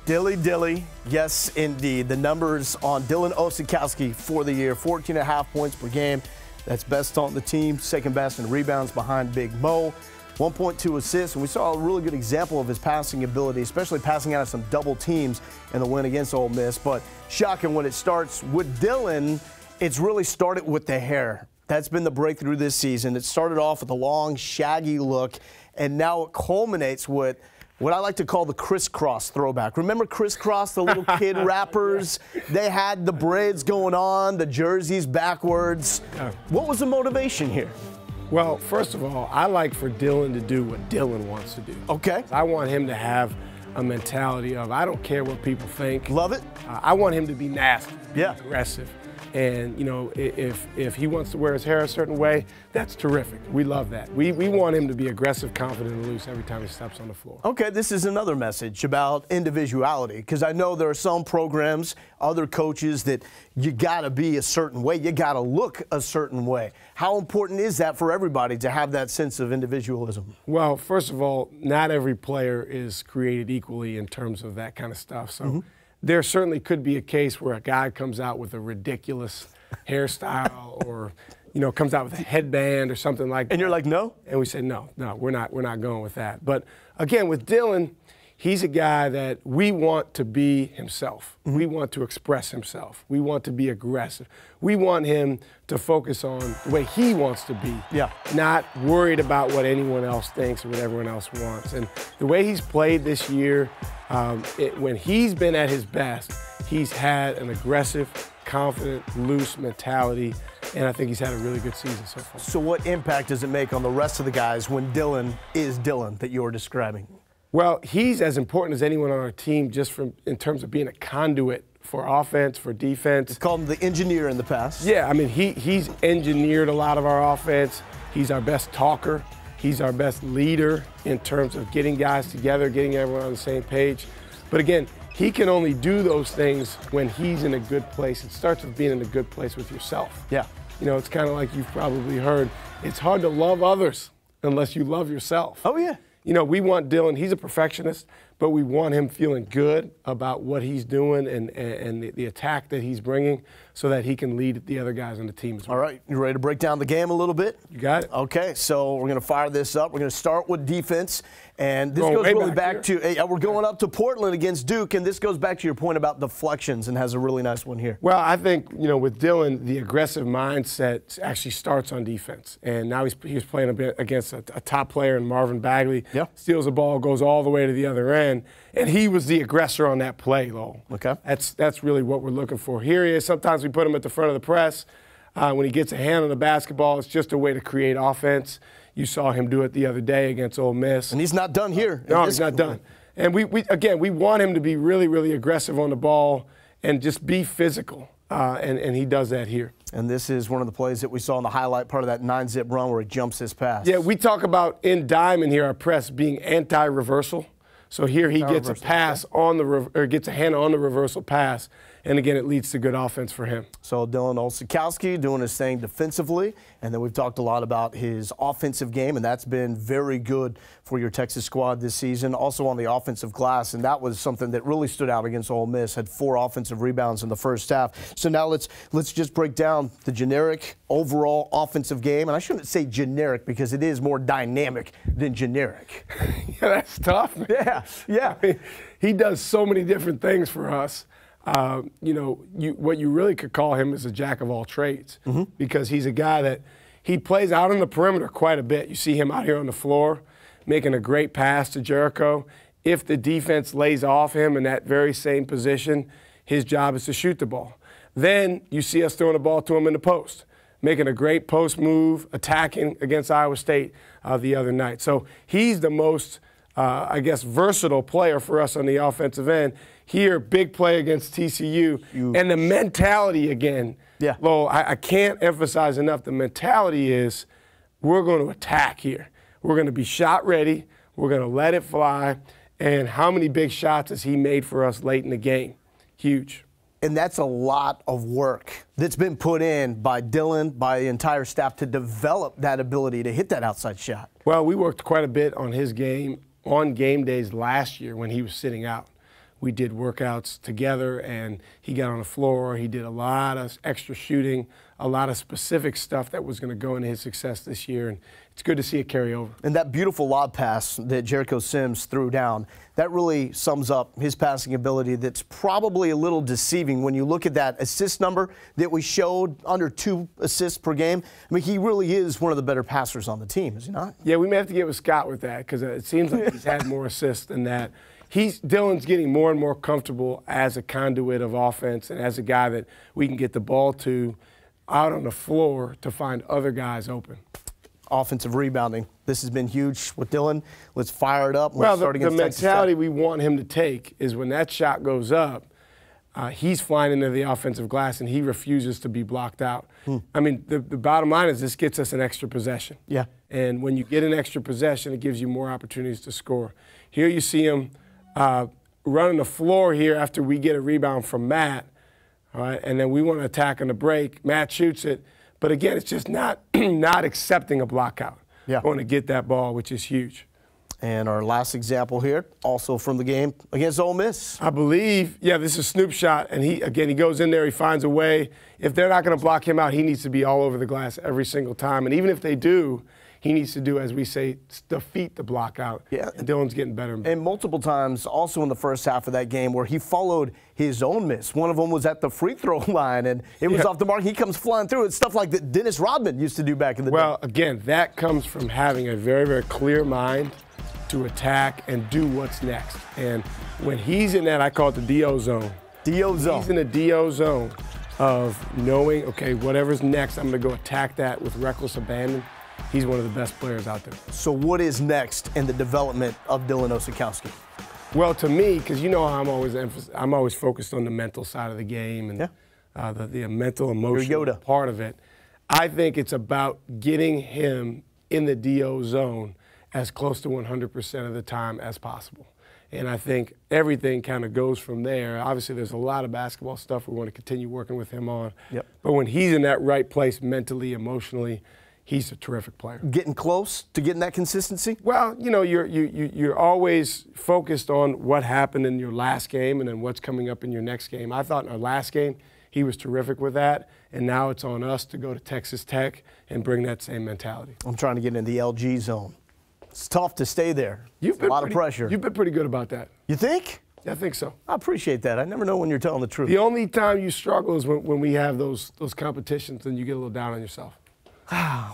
Dilly. Yes, indeed. The numbers on Dylan Osetkowski for the year, 14.5 points per game. That's best on the team, second best in rebounds behind Big Mo. 1.2 assists, and we saw a really good example of his passing ability, especially passing out of some double teams in the win against Ole Miss. But shocking when it starts with Dylan, it's really started with the hair. That's been the breakthrough this season. It started off with a long, shaggy look, and now it culminates with what I like to call the crisscross throwback. Remember crisscross, the little kid rappers? They had the braids going on, the jerseys backwards. What was the motivation here? Well, first of all, I like for Dylan to do what Dylan wants to do. Okay. I want him to have a mentality of, I don't care what people think. Love it. I want him to be nasty, yeah, aggressive. And, you know, if he wants to wear his hair a certain way, that's terrific. We love that. We want him to be aggressive, confident, and loose every time he steps on the floor. Okay, this is another message about individuality, because I know there are some programs, other coaches, that you got to be a certain way. You got to look a certain way. How important is that for everybody to have that sense of individualism? Well, first of all, not every player is created equally in terms of that kind of stuff. So. There certainly could be a case where a guy comes out with a ridiculous hairstyle or, you know, comes out with a headband or something like that. And you're like, no? And we say, no, we're not going with that. But again, with Dylan, he's a guy that we want to be himself. We want to express himself. We want to be aggressive. We want him to focus on the way he wants to be, not worried about what anyone else thinks or what everyone else wants. And the way he's played this year, when he's been at his best, he's had an aggressive, confident, loose mentality, and I think he's had a really good season so far. So what impact does it make on the rest of the guys when Dylan is Dylan that you're describing? Well, he's as important as anyone on our team just in terms of being a conduit for offense, for defense. It's called him the engineer in the past. Yeah, I mean, he's engineered a lot of our offense. He's our best talker. He's our best leader in terms of getting guys together, getting everyone on the same page. But again, he can only do those things when he's in a good place. It starts with being in a good place with yourself. Yeah. You know, it's kind of like you've probably heard, it's hard to love others unless you love yourself. Oh, yeah. You know, we want Dylan, he's a perfectionist, but we want him feeling good about what he's doing and the attack that he's bringing so that he can lead the other guys on the team as well. All right, you ready to break down the game a little bit? You got it. Okay, so we're going to fire this up. We're going to start with defense. And this goes really back to, we're going up to Portland against Duke, and this goes back to your point about deflections and has a really nice one here. Well, I think, you know, with Dylan, the aggressive mindset actually starts on defense. And now he's playing against a top player in Marvin Bagley. Yeah. Steals the ball, goes all the way to the other end. And he was the aggressor on that play, Lowell. Okay. That's really what we're looking for. Here he is. Sometimes we put him at the front of the press. When he gets a hand on the basketball, it's just a way to create offense. You saw him do it the other day against Ole Miss. And he's not done here. No, he's not done. And we want him to be really, really aggressive on the ball and just be physical. And he does that here. And this is one of the plays that we saw in the highlight part of that 9-zip run where he jumps his pass. Yeah, we talk about in diamond here, our press being anti-reversal. So here he gets a pass on gets a hand on the reversal pass, and again, it leads to good offense for him. So Dylan Osetkowski doing his thing defensively, and then we've talked a lot about his offensive game, and that's been very good for your Texas squad this season. Also on the offensive glass, and that was something that really stood out against Ole Miss. Had 4 offensive rebounds in the first half. So now let's just break down the generic overall offensive game, and I shouldn't say generic because it is more dynamic than generic. Yeah, that's tough, man. Yeah. I mean, he does so many different things for us. You know, what you really could call him is a jack of all trades because he's a guy that he plays out on the perimeter quite a bit. You see him out here on the floor making a great pass to Jericho. If the defense lays off him in that very same position, his job is to shoot the ball. Then you see us throwing the ball to him in the post, making a great post move, attacking against Iowa State the other night. So he's the most I guess, versatile player for us on the offensive end. Here, big play against TCU. And the mentality again, Lowell, I can't emphasize enough, the mentality is we're going to attack here. We're going to be shot ready. We're going to let it fly. And how many big shots has he made for us late in the game? Huge. And that's a lot of work that's been put in by Dylan, by the entire staff to develop that ability to hit that outside shot. Well, we worked quite a bit on his game on game days last year when he was sitting out. we did workouts together, and he got on the floor. He did a lot of extra shooting, a lot of specific stuff that was going to go into his success this year, and it's good to see it carry over. And that beautiful lob pass that Jericho Sims threw down, that really sums up his passing ability. That's probably a little deceiving when you look at that assist number that we showed, under 2 assists per game. I mean, he really is one of the better passers on the team, is he not? Yeah, we may have to get with Scott with that, because it seems like he's had more assists than that. Dylan's getting more and more comfortable as a conduit of offense and as a guy that we can get the ball to out on the floor to find other guys open. Offensive rebounding. This has been huge with Dylan. Let's fire it up. Well, the mentality we want him to take is when that shot goes up, he's flying into the offensive glass and he refuses to be blocked out. I mean, the bottom line is this gets us an extra possession. Yeah. And when you get an extra possession, it gives you more opportunities to score. Here you see him running the floor here after we get a rebound from Matt, all right, and then we want to attack on the break. Matt shoots it, but again, it's just not accepting a block out. Yeah. Want to get that ball, which is huge. And our last example here, also from the game against Ole Miss. I believe, yeah, this is Snoop's shot, and he goes in there, he finds a way. If they're not going to block him out, he needs to be all over the glass every single time. And even if they do, he needs to do, as we say, defeat the block out. Yeah. And Dylan's getting better and better. And multiple times also in the first half of that game where he followed his own miss. One of them was at the free throw line, and it was off the mark. He comes flying through. It's stuff like that Dennis Rodman used to do back in the day. Well, again, that comes from having a very, very clear mind to attack and do what's next. And when he's in that, I call it the DO zone. DO zone. He's in the DO zone of knowing, okay, whatever's next, I'm going to go attack that with reckless abandon. He's one of the best players out there. So what is next in the development of Dylan Osetkowski? Well, to me, because you know how I'm always focused on the mental side of the game and the mental, emotional part of it. I think it's about getting him in the DO zone as close to 100% of the time as possible. And I think everything kind of goes from there. Obviously, there's a lot of basketball stuff we want to continue working with him on. Yep. But when he's in that right place mentally, emotionally, he's a terrific player. Getting close to getting that consistency? Well, you know, you're always focused on what happened in your last game and then what's coming up in your next game. I thought in our last game, he was terrific with that, and now it's on us to go to Texas Tech and bring that same mentality. I'm trying to get in the LG zone. It's tough to stay there. You've been a lot of pressure. You've been pretty good about that. You think? Yeah, I think so. I appreciate that. I never know when you're telling the truth. The only time you struggle is when we have those competitions and you get a little down on yourself.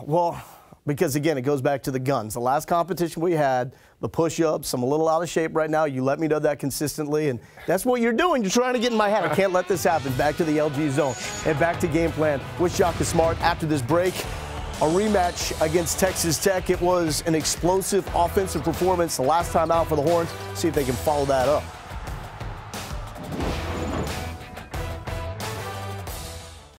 Well, because again, it goes back to the guns. The last competition we had, the push-ups, I'm a little out of shape right now. You let me know that consistently, and that's what you're doing. You're trying to get in my head. I can't let this happen. Back to the LG zone and back to game plan with Shaka Smart after this break. A rematch against Texas Tech. It was an explosive offensive performance the last time out for the Horns. See if they can follow that up.